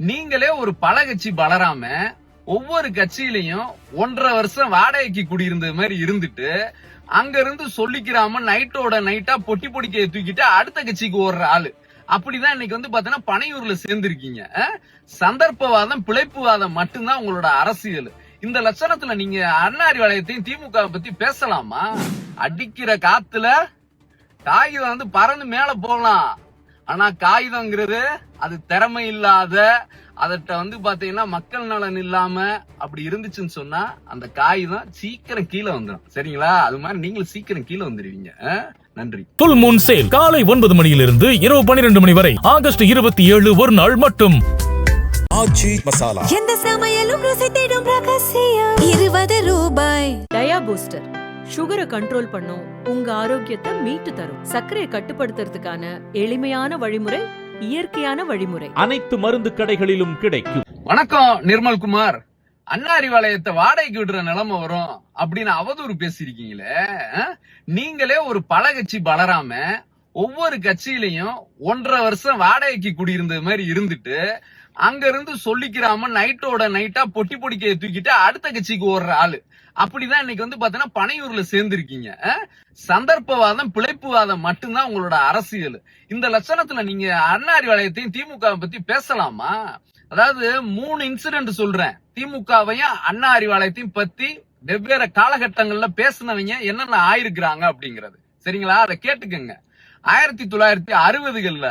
நீங்களே ஒரு பல கட்சி வளராம ஒவ்வொரு கட்சியிலையும் 1.5 வருஷம் வாடகைக்கு குடியிருந்த மாதிரி இருந்துட்டு அங்க இருந்து சொல்லிக்கிறாம நைட்டோட நைட்டா பொட்டி பொடிக்கையை தூக்கிட்டு அடுத்த கட்சிக்கு ஓடுற ஆளு. அப்படிதான் இன்னைக்கு வந்து பாத்தீங்கன்னா பனையூர்ல சேர்ந்திருக்கீங்க. சந்தர்ப்பவாதம் பிழைப்புவாதம் மட்டும்தான் உங்களோட அரசியல். இந்த லட்சணத்துல நீங்க அண்ணா அறிவாலயத்தையும் திமுக பத்தி பேசலாமா? அடிக்கிற காத்துல காகிதம் வந்து பறந்து மேல போகலாம், ஆனா காகிதம்ங்கிறது அது திறமை இல்லாத, அதட்ட வந்து பாத்தீங்கன்னா மக்கள் நலன் இல்லாம அப்படி இருந்துச்சுன்னு சொன்னா அந்த காகிதம் சீக்கிரம் கீழே வந்துடும். சரிங்களா? அது மாதிரி நீங்களும் சீக்கிரம் கீழே வந்துருவீங்க. நன்றி. ஃபுல் மூன் சேல் காலை 9 மணியிலிருந்து இரவு 12 மணி வரை. ஆகஸ்ட் 27 ஒரு நாள் மட்டும். ஆச்சி மசாலா எந்த சமையலும் ருசி தேடும் ரகசியம் 20 ரூபாய். டயா பூஸ்டர் சுகரை கண்ட்ரோல் பண்ணும், உங்க ஆரோக்கியத்தை மீட்டு தரும். சர்க்கரையை கட்டுப்படுத்துறதுக்கான எளிமையான வழிமுறை, இயற்கையான வழிமுறை. அனைத்து மருந்து கடைகளிலும் கிடைக்கும். வணக்கம் நிர்மல்குமார். அண்ணா அறிவாலயத்தை வாடகைக்கு விடுற நிலைமை வரும் அப்படின்னு அவதூறு பேசிருக்கீங்களே. நீங்களே ஒரு பல கட்சி வளராம ஒவ்வொரு கட்சியிலையும் 1.5 வருஷம் வாடகைக்கு குடியிருந்த மாதிரி இருந்துட்டு அங்க இருந்து சொல்லிக்கிறாம நைட்டோட நைட்டா பொட்டி பொடிக்கையை தூக்கிட்டு அடுத்த கட்சிக்கு ஓடுற ஆளு. அப்படிதான் இன்னைக்கு வந்து பாத்தீங்கன்னா பனையூர்ல சேர்ந்திருக்கீங்க. சந்தர்ப்பவாதம் பிழைப்புவாதம் மட்டும்தான் உங்களோட அரசியல். இந்த லட்சணத்துல நீங்க அண்ணா அறிவாலயத்தையும் திமுக பத்தி பேசலாமா? அதாவது 3 இன்சிடென்ட் சொல்றேன். திமுகவையும் அண்ணா அறிவாலயத்தையும் பத்தி வெவ்வேறு காலகட்டங்கள்ல பேசினவங்க என்னென்ன ஆயிருக்கிறாங்க அப்படிங்கறது. சரிங்களா? அதை கேட்டுக்கங்க. 1960கள்ல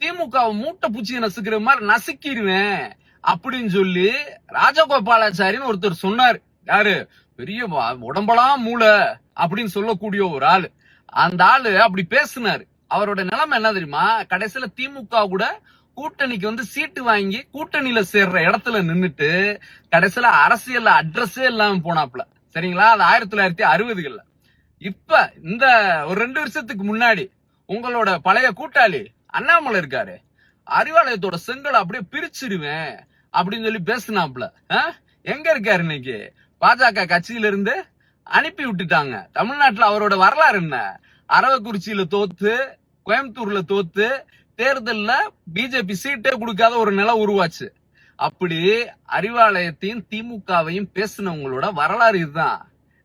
திமுக மூட்டை பூச்சியை நசுக்கிற மாதிரி நசுக்கிடுவேன் அப்படின்னு சொல்லி ராஜகோபாலாச்சாரின்னு ஒருத்தர் சொன்னாரு. யாரு? பெரிய உடம்பெல்லாம் மூளை அப்படின்னு சொல்லக்கூடிய ஒரு ஆளு. அந்த ஆளு அப்படி பேசினாரு. அவரோட நிலைமை என்ன தெரியுமா? கடைசியில திமுக கூட கூட்டணிக்கு வந்து சீட்டு வாங்கி கூட்டணியில சேர்ற இடத்துல நின்னுட்டு கடைசியில அரசியல்ல அட்ரஸே இல்லாம போனாப்ல. சரிங்களா? அது 1960கள்ல. இப்ப இந்த ஒரு 2 வருஷத்துக்கு முன்னாடி உங்களோட பழைய கூட்டாளி அண்ணாமலை இருக்காரு, அறிவாலயத்தோட செங்கலை அப்படியே பிரிச்சிடுவேன் அப்படின்னு சொல்லி பேசினாப்ல. எங்க இருக்காரு இன்னைக்கு? பாஜக கட்சியில இருந்து அனுப்பி விட்டுட்டாங்க. தமிழ்நாட்டுல அவரோட வரலாறு என்ன? அரவக்குறிச்சியில தோத்து, கோயம்புத்தூர்ல தோத்து, தேர்தல்ல பிஜேபி சீட்டே கொடுக்காத ஒரு நிலை உருவாச்சு. அப்படி அறிவாலயத்தையும் திமுகவையும் பேசினவங்களோட வரலாறு இதுதான்.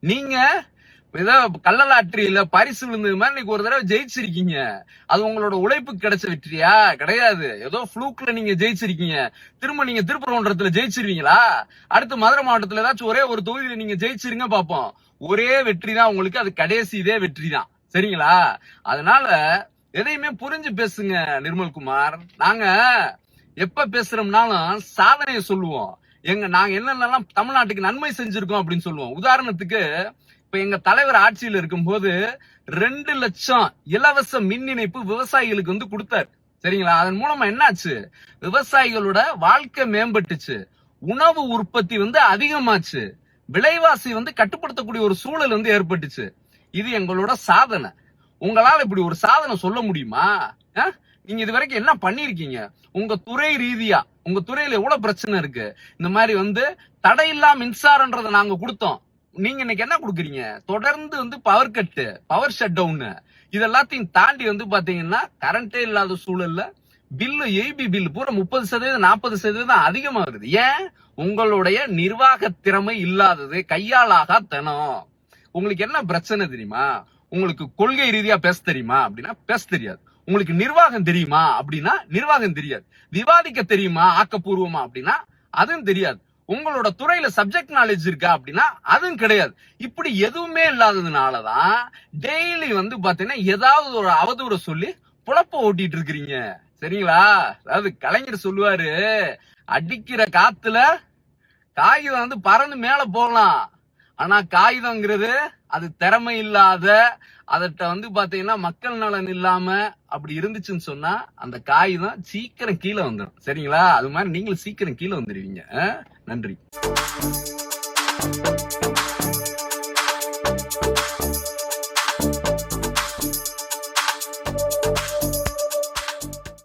நீங்க ஏதோ கள்ளலாற்றியில பரிசு விழுந்தது மாதிரி இன்னைக்கு ஒரு தடவை ஜெயிச்சிருக்கீங்க. அது உங்களோட உழைப்பு கிடைச்ச வெற்றியா? கிடையாது. ஏதோ ஃப்ளூக்ல நீங்க ஜெயிச்சிருக்கீங்க. திரும்ப நீங்க திருப்பரங்குன்றத்துல ஜெயிச்சிருவீங்களா? அடுத்து மதுரை மாவட்டத்துல ஏதாச்சும் ஒரே ஒரு தொகுதியில நீங்க ஜெயிச்சிருங்க பாப்போம். ஒரே வெற்றி தான் உங்களுக்கு, அது கடைசி இதே வெற்றி தான். சரிங்களா? அதனால எதையுமே புரிஞ்சு பேசுங்க நிர்மல்குமார். நாங்க எப்ப பேசுறோம்னாலும் சாதனையை சொல்லுவோம். நாங்க என்னென்னலாம் தமிழ்நாட்டுக்கு நன்மை செஞ்சிருக்கோம் அப்படின்னு சொல்லுவோம். உதாரணத்துக்கு இப்ப எங்க தலைவர் ஆட்சியில் இருக்கும் போது 2 லட்சம் இலவச மின் இணைப்பு விவசாயிகளுக்கு வந்து கொடுத்தாரு. சரிங்களா? அதன் மூலமா என்னாச்சு? விவசாயிகளோட வாழ்க்கை மேம்பட்டுச்சு, உணவு உற்பத்தி வந்து அதிகமாச்சு, விலைவாசி வந்து கட்டுப்படுத்தக்கூடிய ஒரு சூழல் வந்து ஏற்பட்டுச்சு. இது எங்களோட சாதனை. உங்களால இப்படி ஒரு சாதனை சொல்ல முடியுமா? நீங்க இது வரைக்கும் என்ன பண்ணிருக்கீங்க? உங்க துறை ரீதியா உங்க துறையில எவ்வளவு பிரச்சனை இருக்கு? இந்த மாதிரி வந்து தடையில்லா மின்சாரம்ன்றதை நாங்க கொடுத்தோம். நீங்க இன்னைக்கு என்ன கொடுக்குறீங்க? தொடர்ந்து வந்து power cut, power shut down, இதெல்லாத்தையும் தாண்டி வந்து பாத்தீங்கன்னா கரண்டே இல்லாத சூழல்ல பில்லு, EB பில் பூரா 30% 40% அதிகமா வருது. ஏன்? உங்களுடைய நிர்வாக திறமை இல்லாதது, கையாளாக தனம். உங்களுக்கு என்ன பிரச்சனை தெரியுமா? உங்களுக்கு கொள்கை ரீதியா பேச தெரியுமா அப்படின்னா பேச தெரியாது. உங்களுக்கு நிர்வாகம் தெரியுமா அப்படின்னா நிர்வாகம் தெரியாது. விவாதிக்க தெரியுமா ஆக்கப்பூர்வமா அப்படின்னா அதுவும் தெரியாது. உங்களோட துறையில சப்ஜெக்ட் நாலேஜ் இருக்கா அப்படின்னா அதுவும் கிடையாது. இப்படி எதுவுமே இல்லாததுனாலதான் டெய்லி வந்து பாத்தீங்கன்னா ஏதாவது ஒரு அவதூற சொல்லி புழப்ப ஓட்டிட்டு இருக்கிறீங்க. சரிங்களா? அதாவது கலைஞர் சொல்லுவாரு, அடிக்கிற காத்துல காகிதம் வந்து பறந்து மேல போகலாம், ஆனா காகிதம்ங்கிறது அது திறமை இல்லாத, அதட்ட வந்து பாத்தீங்கன்னா மக்கள் நலன் இல்லாம அப்படி இருந்துச்சுன்னு சொன்னா அந்த காகிதம் சீக்கிரம் கீழே வந்துடும். சரிங்களா? அது மாதிரி நீங்களும் சீக்கிரம் கீழே வந்துருவீங்க. நன்றி.